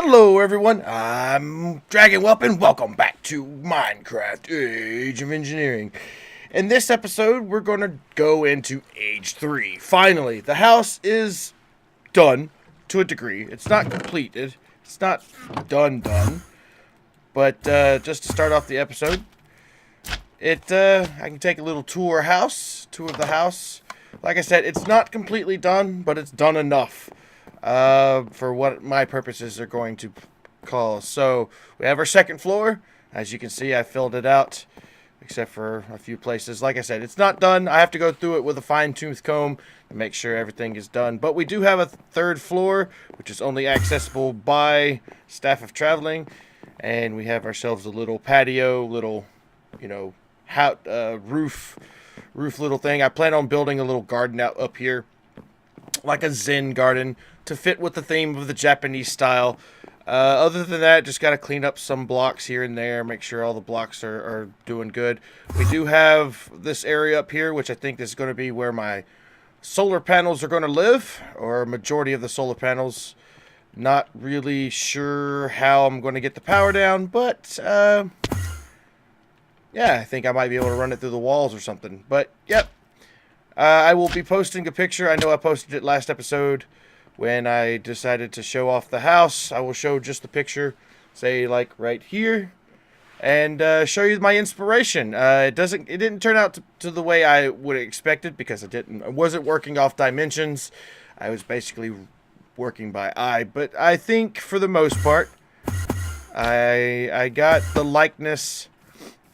Hello everyone, I'm Dragon Whelp and welcome back to Minecraft Age of Engineering. In this episode, we're going to go into Age 3. Finally, the house is done to a degree. It's not completed. It's not done. But just to start off the episode, I can take a little tour of the house. Like I said, it's not completely done, but it's done enough. For what my purposes are going to call. So we have our second floor. As you can see, I filled it out except for a few places. Like I said, it's not done. I have to go through it with a fine-tooth comb to make sure everything is done. But we do have a third floor, which is only accessible by staff of traveling. And we have ourselves a little patio, little, roof little thing. I plan on building a little garden out up here, like a Zen garden, to fit with the theme of the Japanese style. Other than that, just got to clean up some blocks here and there, make sure all the blocks are doing good. We do have this area up here, which I think is going to be where my solar panels are going to live, or a majority of the solar panels. Not really sure how I'm going to get the power down, but yeah, I think I might be able to run it through the walls or something. But yep, I will be posting a picture. I know I posted it last episode when I decided to show off the house. I will show just the picture, say like right here, and show you my inspiration. It didn't turn out to the way I would have expected, because I wasn't working off dimensions. I was basically working by eye, but I think for the most part, I got the likeness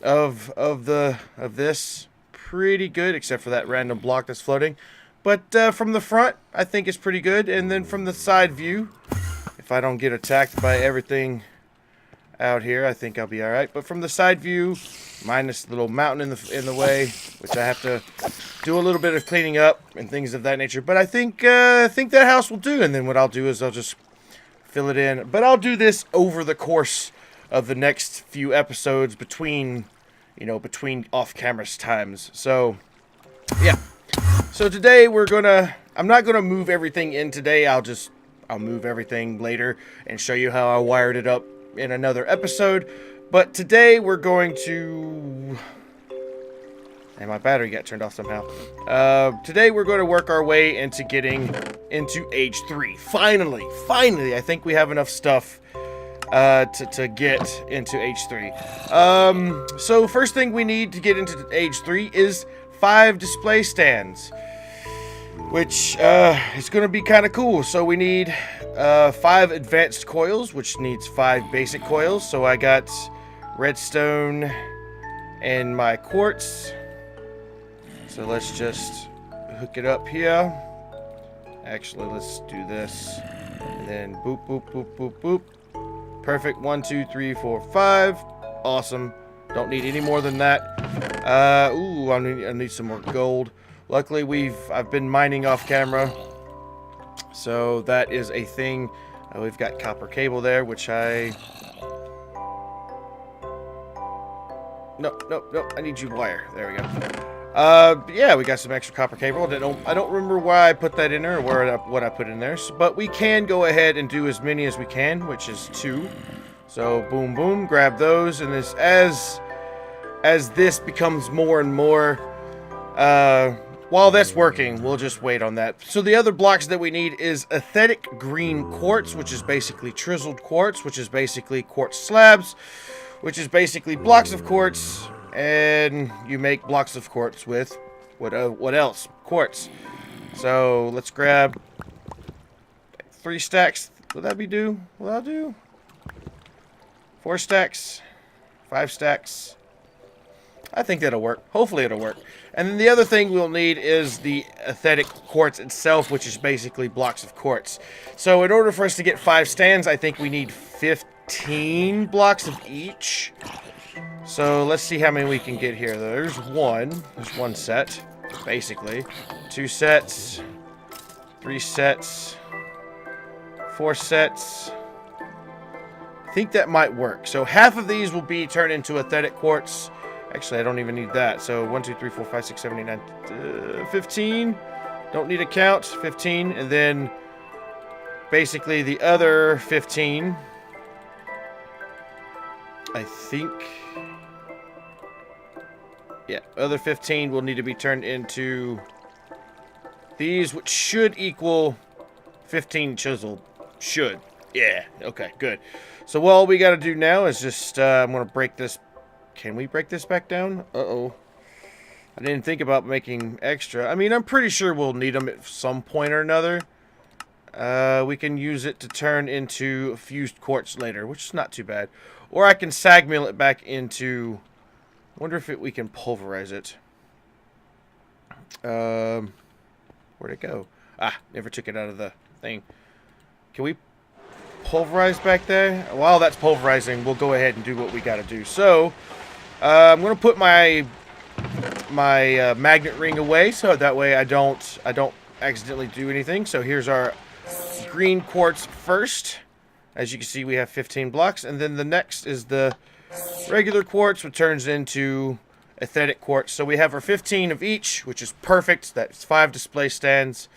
of this pretty good, except for that random block that's floating. But from the front, I think it's pretty good. And then from the side view, if I don't get attacked by everything out here, I think I'll be all right. But from the side view, minus the little mountain in the way, which I have to do a little bit of cleaning up and things of that nature. But I think that house will do. And then what I'll do is I'll just fill it in. But I'll do this over the course of the next few episodes between off-camera times. So, yeah. So today I'm not gonna move everything in today. I'll move everything later and show you how I wired it up in another episode. But today we're going to, and my battery got turned off somehow. Today we're going to work our way into getting into Age 3. Finally, I think we have enough stuff to get into Age 3. So first thing we need to get into Age 3 is 5 display stands, which is going to be kind of cool. So we need 5 advanced coils, which needs 5 basic coils. So I got redstone and my quartz. So let's just hook it up here. Actually, let's do this. And then boop, boop, boop, boop, boop. Perfect. 1, 2, 3, 4, 5. Awesome. Don't need any more than that. Ooh, I need some more gold. Luckily, I've been mining off camera, so that is a thing. We've got copper cable there, which Nope. I need you wire. There we go. Yeah, we got some extra copper cable. I don't remember why I put that in there, or what I put in there. But we can go ahead and do as many as we can, which is 2. So boom, boom, grab those, and as this becomes more and more, while that's working, we'll just wait on that. So the other blocks that we need is aesthetic green quartz, which is basically chiseled quartz, which is basically quartz slabs, which is basically blocks of quartz, and you make blocks of quartz with what else? Quartz. So let's grab 3 stacks. Will that do? 4 stacks, 5 stacks. I think that'll work. Hopefully it'll work. And then the other thing we'll need is the aesthetic quartz itself, which is basically blocks of quartz. So in order for us to get 5 stands, I think we need 15 blocks of each. So let's see how many we can get here. There's one set, basically. 2 sets, 3 sets, 4 sets. I think that might work. So half of these will be turned into aesthetic quartz. Actually, I don't even need that. So 1, 2, 3, 4, 5, 6, 7, 8, 9, 15. Don't need a count. 15. And then basically the other 15 I think... Yeah, other 15 will need to be turned into these, which should equal 15 chiseled. Should. Yeah, okay, good. So all we got to do now is just, I'm going to break this. Can we break this back down? Uh-oh. I didn't think about making extra. I mean, I'm pretty sure we'll need them at some point or another. We can use it to turn into fused quartz later, which is not too bad. Or I can sag mill it back into... I wonder if we can pulverize it. Where'd it go? Ah, never took it out of the thing. Can we pulverize back there? While that's pulverizing, we'll go ahead and do what we got to do. So, I'm going to put my magnet ring away, so that way I don't accidentally do anything. So here's our green quartz first. As you can see, we have 15 blocks, and then the next is the regular quartz, which turns into aesthetic quartz. So we have our 15 of each, which is perfect. That's 5 display stands.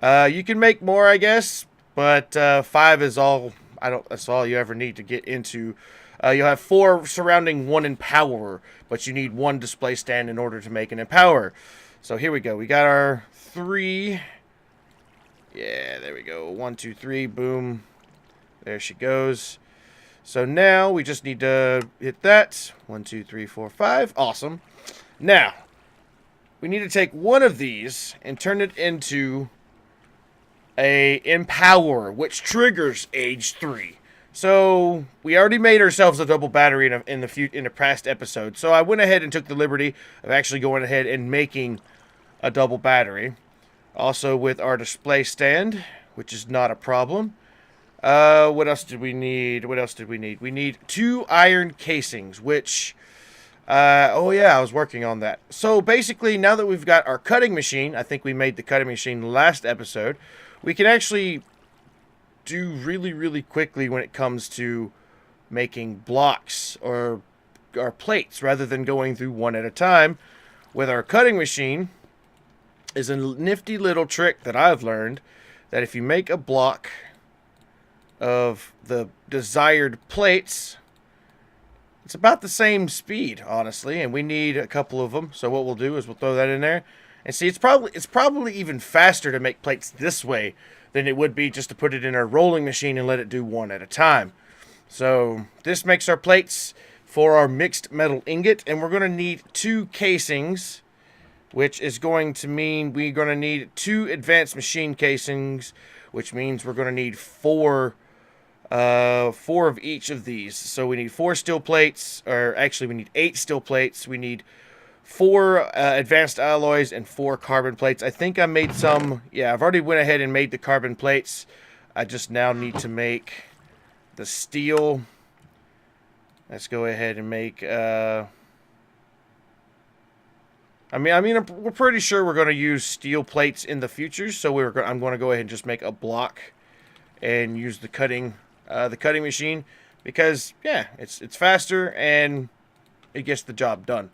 You can make more, I guess, but 5 is all. That's all you ever need to get into. You'll have 4 surrounding 1 empower, but you need 1 display stand in order to make an empower. So here we go. We got our 3. Yeah, there we go. 1, 2, 3. Boom. There she goes. So now we just need to hit that. 1, 2, 3, 4, 5. Awesome. Now, we need to take one of these and turn it into a empower, which triggers age 3. So we already made ourselves a double battery in a past episode. So I went ahead and took the liberty of actually going ahead and making a double battery. Also with our display stand, which is not a problem. What else did we need? We need 2 iron casings, which, oh yeah, I was working on that. So basically, now that we've got our cutting machine, I think we made the cutting machine last episode, we can actually do really, really quickly when it comes to making blocks or plates, rather than going through one at a time. With our cutting machine is a nifty little trick that I've learned, that if you make a block of the desired plates, it's about the same speed, honestly, and we need a couple of them. So what we'll do is we'll throw that in there, and see, it's probably even faster to make plates this way than it would be just to put it in our rolling machine and let it do one at a time. So this makes our plates for our mixed metal ingot, and we're going to need 2 casings, which is going to mean we're going to need 2 advanced machine casings, which means we're going to need 4 of each of these. So we need 4 steel plates, or actually we need 8 steel plates. We need 4 advanced alloys and 4 carbon plates. I think I made some. Yeah, I've already went ahead and made the carbon plates. I just now need to make the steel. Let's go ahead and make. We're pretty sure we're going to use steel plates in the future. So I'm going to go ahead and just make a block and use the cutting machine, because yeah, it's faster and it gets the job done.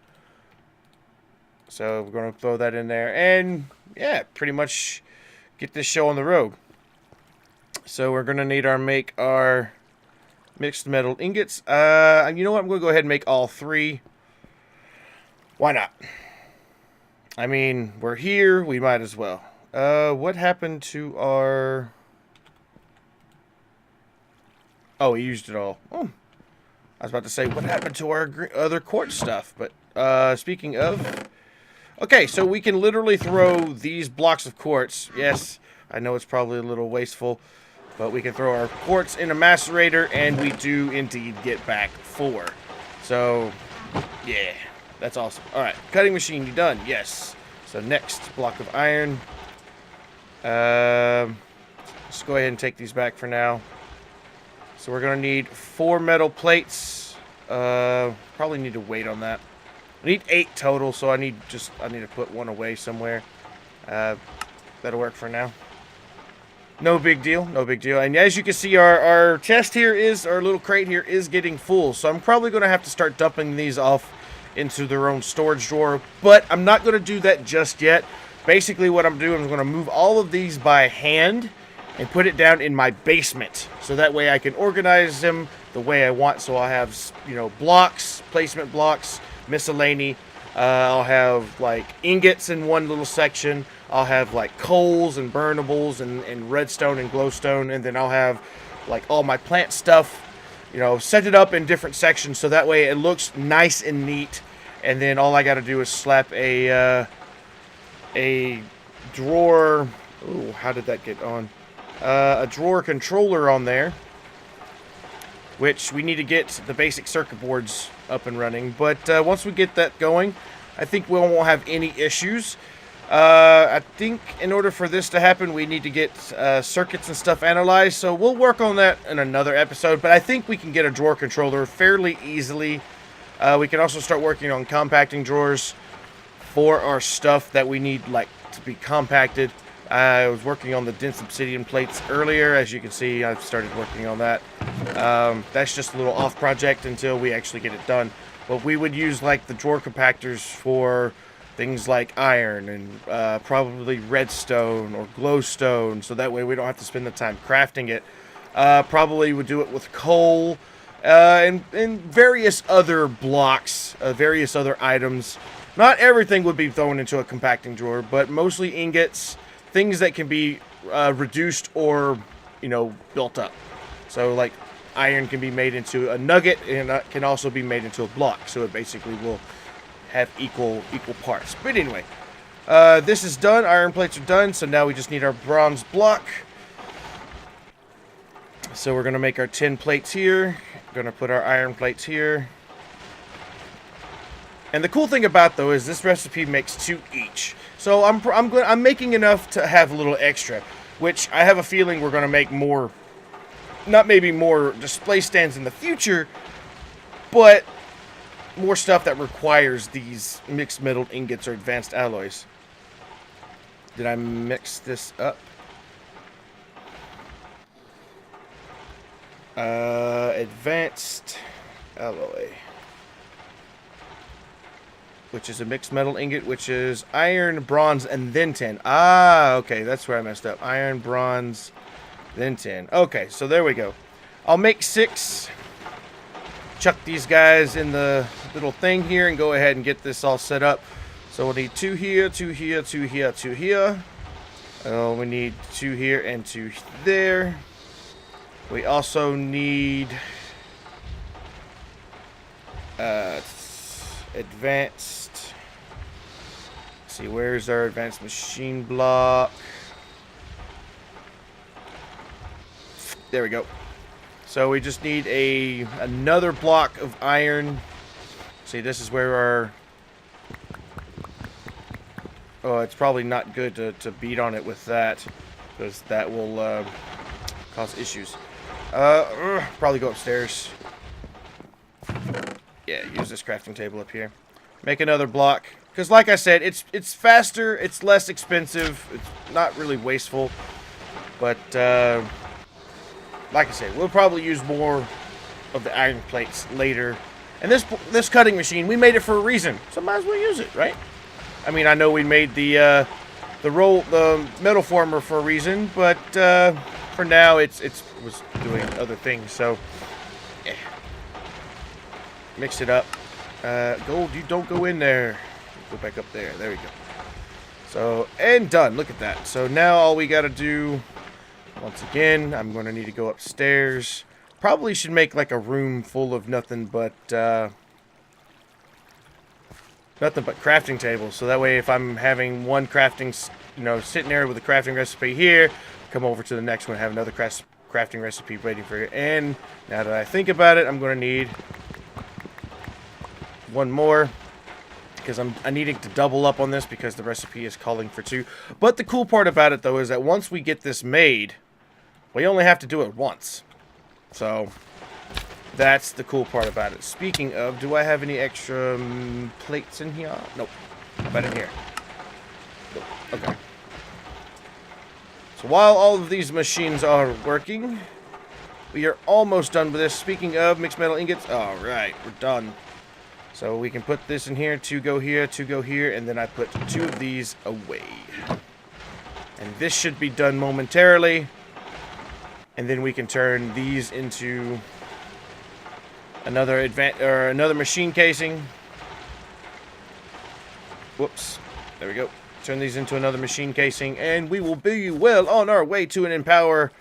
So we're going to throw that in there and yeah, pretty much get this show on the road. So we're going to need make our mixed metal ingots. You know what? I'm going to go ahead and make all 3. Why not? I mean, we're here. We might as well. What happened to our... Oh, we used it all. Oh, I was about to say, what happened to our other quartz stuff? But speaking of... Okay, so we can literally throw these blocks of quartz. Yes, I know it's probably a little wasteful, but we can throw our quartz in a macerator, and we do indeed get back 4. So, yeah, that's awesome. All right, cutting machine, you done? Yes. So next, block of iron. Let's go ahead and take these back for now. So we're going to need 4 metal plates. Probably need to wait on that. I need 8 total, so I need to put 1 away somewhere. That'll work for now. No big deal, no big deal. And as you can see, our chest here our little crate here is getting full. So I'm probably going to have to start dumping these off into their own storage drawer. But I'm not going to do that just yet. Basically what I'm doing is going to move all of these by hand and put it down in my basement. So that way I can organize them the way I want. So I'll have, you know, blocks, placement blocks, miscellany. I'll have like ingots in one little section. I'll have like coals and burnables and redstone and glowstone. And then I'll have like all my plant stuff, you know, set it up in different sections. So that way it looks nice and neat. And then all I got to do is slap a drawer. Ooh, how did that get on? A drawer controller on there, which we need to get the basic circuit boards up and running. But once we get that going, I think we won't have any issues. I think in order for this to happen, we need to get circuits and stuff analyzed. So we'll work on that in another episode. But I think we can get a drawer controller fairly easily. We can also start working on compacting drawers for our stuff that we need, like, to be compacted. I was working on the dense obsidian plates earlier. As you can see, I've started working on that. That's just a little off project until we actually get it done. But we would use like the drawer compactors for things like iron and probably redstone or glowstone, so that way we don't have to spend the time crafting it. Probably would do it with coal and various other blocks, various other items. Not everything would be thrown into a compacting drawer, but mostly ingots, things that can be reduced or, you know, built up. So like iron can be made into a nugget, and can also be made into a block. So it basically will have equal parts. But anyway, this is done. Iron plates are done. So now we just need our bronze block. So we're gonna make our 10 plates here. Gonna put our iron plates here. And the cool thing about though is this recipe makes 2 each. So I'm making enough to have a little extra, which I have a feeling we're gonna make more. Not maybe more display stands in the future, but more stuff that requires these mixed metal ingots or advanced alloys. Did I mix this up? Advanced alloy, which is a mixed metal ingot, which is iron, bronze, and then tin. Ah, okay, that's where I messed up. Iron, bronze, then tin. Okay, so there we go. I'll make 6. Chuck these guys in the little thing here and go ahead and get this all set up. So we'll need 2 here, 2 here, 2 here, 2 here. We need 2 here and 2 there. We also need advanced. Let's see, where's our advanced machine block? There we go. So we just need another block of iron. See, this is where our... Oh, it's probably not good to beat on it with that, because that will cause issues. Probably go upstairs. Yeah, use this crafting table up here. Make another block. Because like I said, it's faster, it's less expensive, it's not really wasteful. But, like I said, we'll probably use more of the iron plates later. And this cutting machine, we made it for a reason, so might as well use it, right? I mean, I know we made the metal former for a reason, but for now, it was doing other things. So, yeah. Mix it up. Gold, you don't go in there. Go back up there. There we go. So, and done. Look at that. So now all we got to do, once again, I'm going to need to go upstairs. Probably should make like a room full of nothing but crafting tables. So that way if I'm having one crafting, sitting there with a crafting recipe here, come over to the next one, have another crafting recipe waiting for you. And now that I think about it, I'm going to need one more, because I'm needing to double up on this because the recipe is calling for 2. But the cool part about it though is that once we get this made, we only have to do it once. So that's the cool part about it. Speaking of, do I have any extra plates in here? Nope. How about in here? Nope. Okay. So while all of these machines are working, we are almost done with this. Speaking of mixed metal ingots, alright, we're done. So we can put this in here, 2 go here, 2 go here, and then I put 2 of these away. And this should be done momentarily. And then we can turn these into another machine casing. Whoops. There we go. Turn these into another machine casing, and we will be well on our way to an Empower.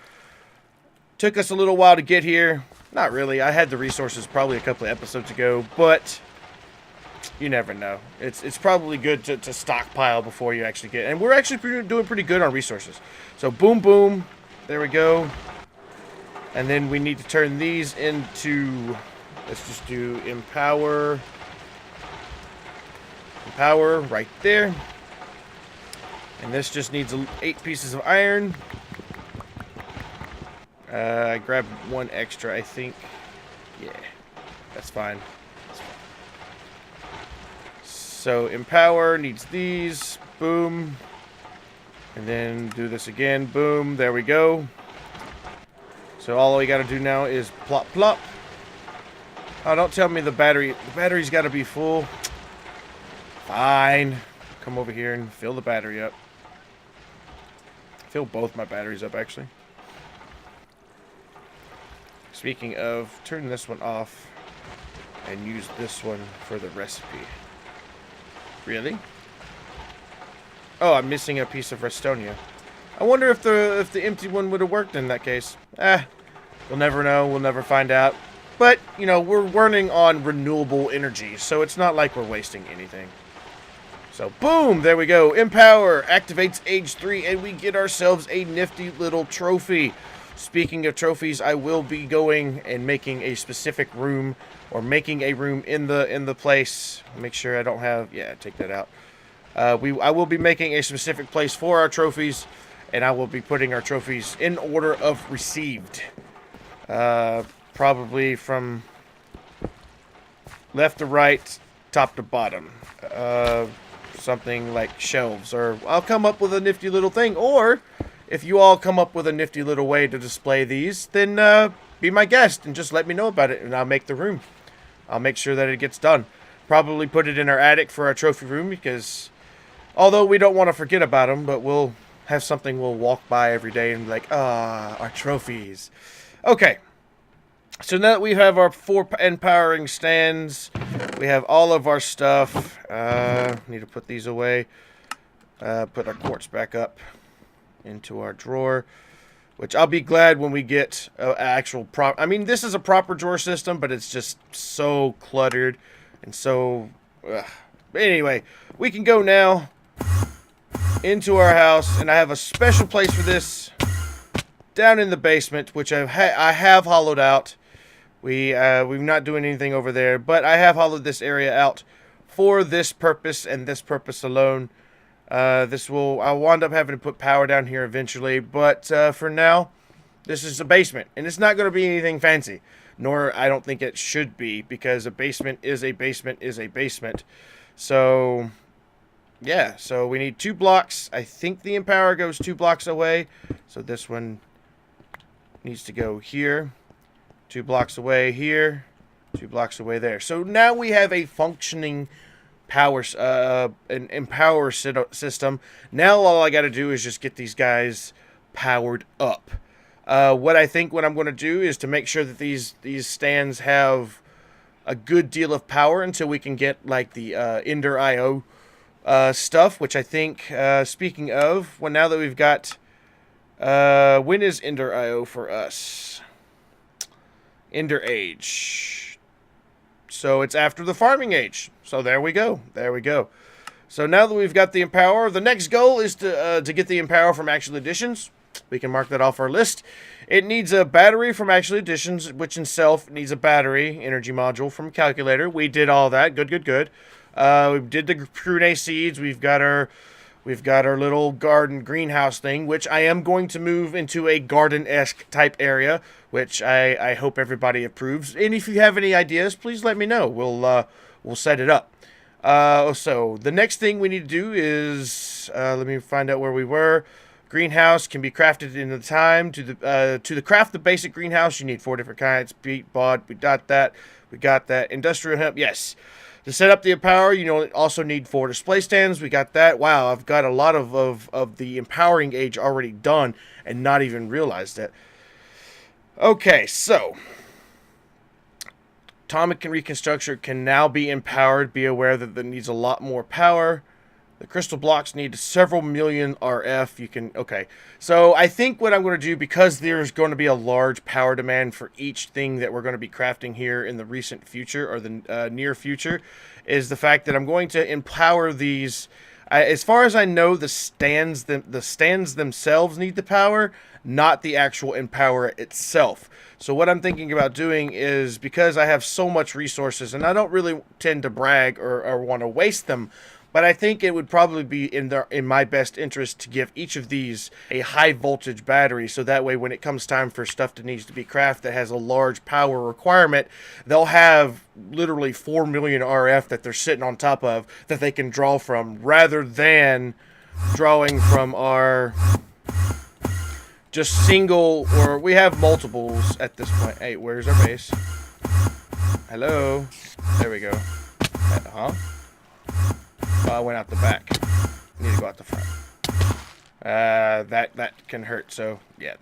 Took us a little while to get here. Not really. I had the resources probably a couple of episodes ago, but you never know. It's probably good to stockpile before you actually get. And we're actually doing pretty good on resources. So boom, boom. There we go. And then we need to turn these into, let's just do Empower. Empower right there. And this just needs 8 pieces of iron. I grabbed 1 extra, I think. Yeah, that's fine. So Empower needs these. Boom. And then do this again. Boom. There we go. So all we got to do now is plop, plop. Oh, don't tell me the battery's got to be full. Fine. Come over here and fill the battery up. Fill both my batteries up, actually. Speaking of, turn this one off and use this one for the recipe. Really? Oh, I'm missing a piece of Restonia. I wonder if the empty one would have worked in that case. We'll never know. We'll never find out. But, you know, we're running on renewable energy, so it's not like we're wasting anything. So, boom! There we go. Empower activates age 3, and we get ourselves a nifty little trophy. Speaking of trophies, I will be going and making a specific room, or making a room in the place. Make sure I don't have... Yeah, take that out. I will be making a specific place for our trophies, and I will be putting our trophies in order of received. Probably from left to right, top to bottom. Something like shelves, or I'll come up with a nifty little thing, or if you all come up with a nifty little way to display these, then be my guest and just let me know about it, and I'll make the room. I'll make sure that it gets done. Probably put it in our attic for our trophy room, because although we don't want to forget about them, but we'll have something we'll walk by every day and be like, our trophies. Okay. So now that we have our 4 empowering stands, we have all of our stuff. Need to put these away. Put our quartz back up into our drawer, which I'll be glad when we get an actual I mean, this is a proper drawer system, but it's just so cluttered and so... But anyway, we can go now into our house, and I have a special place for this down in the basement, which I have hollowed out. We're not doing anything over there, but I have hollowed this area out for this purpose and this purpose alone. I'll wind up having to put power down here eventually, but for now, this is a basement, and it's not going to be anything fancy, nor I don't think it should be, because a basement is a basement is a basement. So yeah, so we need 2 blocks. I think the Empower goes 2 blocks away, so this one needs to go here. 2 blocks away here, 2 blocks away there. So now we have a functioning an Empower system. Now all I got to do is just get these guys powered up. What I'm going to do is to make sure that these stands have a good deal of power until we can get like the Ender IO stuff, which I think, speaking of, well, now that we've got, when is Ender IO for us? Ender age. So it's after the farming age. So there we go. There we go. So now that we've got the Empower, the next goal is to get the Empower from Actual Editions. We can mark that off our list. It needs a battery from Actual Editions, which in itself needs a battery energy module from Calculator. We did all that. Good, good, good. We did the prune seeds. We've got our little garden greenhouse thing, which I am going to move into a garden-esque type area, which I hope everybody approves. And if you have any ideas, please let me know. We'll set it up. So the next thing we need to do is, let me find out where we were. Greenhouse can be crafted in the time. To craft the basic greenhouse, you need 4 different kinds. Beet, bod, we got that. We got that. Industrial hemp, yes. To set up the Empower, you also need 4 display stands. We got that. Wow, I've got a lot of the empowering age already done and not even realized it. Okay, so atomic reconstruction can now be empowered. Be aware that it needs a lot more power. The crystal blocks need several million RF. You can, okay. So I think what I'm going to do, because there's going to be a large power demand for each thing that we're going to be crafting here in the recent future, or the near future, is the fact that I'm going to empower these. As far as I know, the stands themselves need the power, not the actual empower itself. So what I'm thinking about doing is, because I have so much resources, and I don't really tend to brag or want to waste them, but I think it would probably be in my best interest to give each of these a high voltage battery, so that way when it comes time for stuff that needs to be crafted that has a large power requirement, they'll have literally 4 million RF that they're sitting on top of that they can draw from, rather than drawing from our just single, or we have multiples at this point. Hey, where's our base? Hello? There we go. Huh? I went out the back. Need to go out the front. That can hurt. So yeah,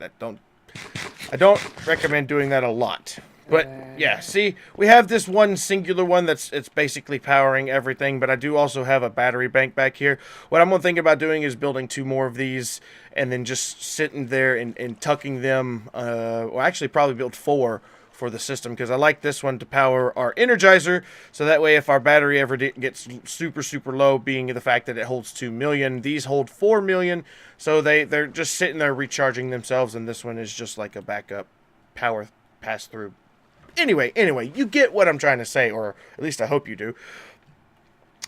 I don't recommend doing that a lot. But yeah, see, we have this one singular one it's basically powering everything. But I do also have a battery bank back here. What I'm thinking about doing is building 2 more of these, and then just sitting there and tucking them. Well, actually, probably build 4 for the system, because I like this one to power our Energizer, so that way if our battery ever gets super low, being the fact that it holds 2 million, these hold 4 million, so they're just sitting there recharging themselves, and this one is just like a backup power pass through. Anyway, you get what I'm trying to say, or at least I hope you do.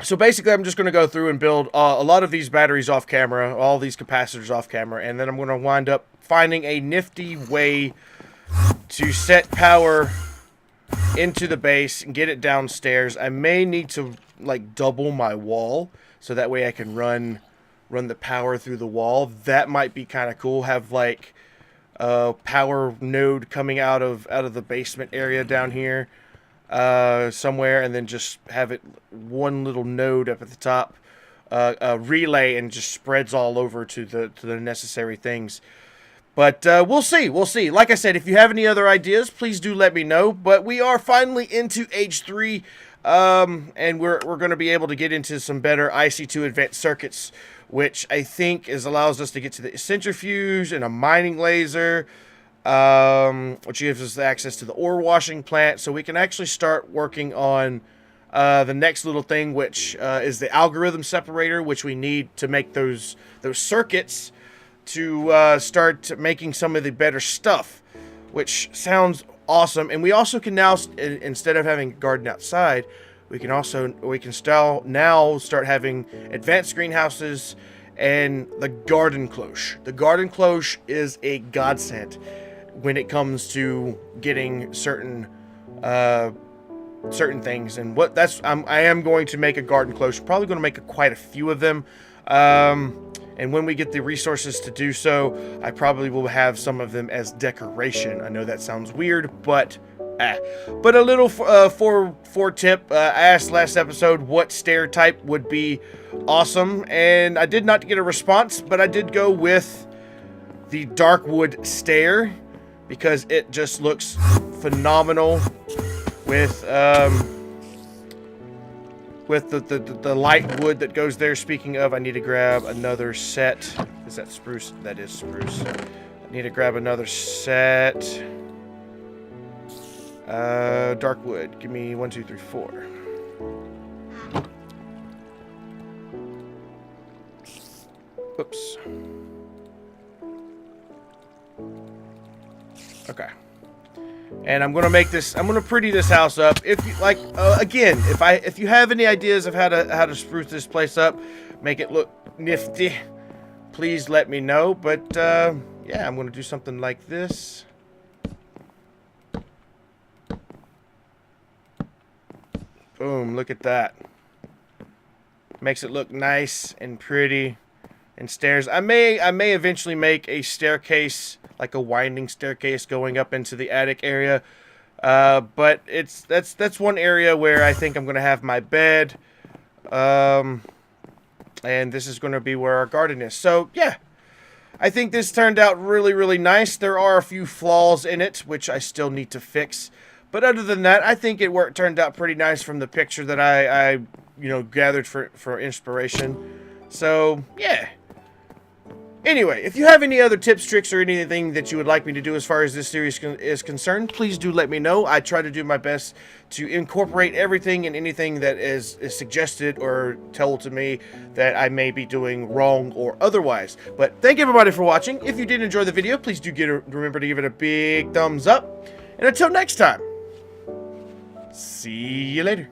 So basically, I'm just going to go through and build a lot of these batteries off camera, all these capacitors off camera, and then I'm going to wind up finding a nifty way to set power into the base and get it downstairs. I may need to like double my wall, so that way I can run the power through the wall. That might be kind of cool. Have like a power node coming out of the basement area down here somewhere, and then just have it one little node up at the top, a relay, and just spreads all over to the necessary things. But we'll see. Like I said, if you have any other ideas, please do let me know. But we are finally into age 3, and we're going to be able to get into some better IC2 advanced circuits, which I think allows us to get to the centrifuge and a mining laser, which gives us access to the ore washing plant, so we can actually start working on the next little thing, which is the algorithm separator, which we need to make those circuits to start making some of the better stuff, which sounds awesome. And we also can now, instead of having a garden outside, we can now start having advanced greenhouses and the garden cloche. The garden cloche is a godsend when it comes to getting certain things. And I am going to make a garden cloche. Probably going to make quite a few of them. And when we get the resources to do so, I probably will have some of them as decoration. I know that sounds weird, but a little for tip. I asked last episode what stair type would be awesome, and I did not get a response, but I did go with the dark wood stair because it just looks phenomenal with the light wood that goes there. Speaking of, I need to grab another set. Is that spruce? That is spruce. I need to grab another set. Dark wood. Give me 1, 2, 3, 4. Oops. Okay. And I'm gonna pretty this house up. If you like, again, if you have any ideas of how to spruce this place up, make it look nifty, please let me know. But yeah, I'm gonna do something like this. Boom! Look at that. Makes it look nice and pretty. And stairs. I may eventually make a staircase, like a winding staircase going up into the attic area. But that's one area where I think I'm gonna have my bed. And this is gonna be where our garden is. So yeah. I think this turned out really, really nice. There are a few flaws in it, which I still need to fix. But other than that, I think turned out pretty nice from the picture that I gathered for inspiration. So, yeah. Anyway, if you have any other tips, tricks, or anything that you would like me to do as far as this series is concerned, please do let me know. I try to do my best to incorporate everything and anything that is suggested or told to me that I may be doing wrong or otherwise. But thank everybody for watching. If you did enjoy the video, please do remember to give it a big thumbs up. And until next time, see you later.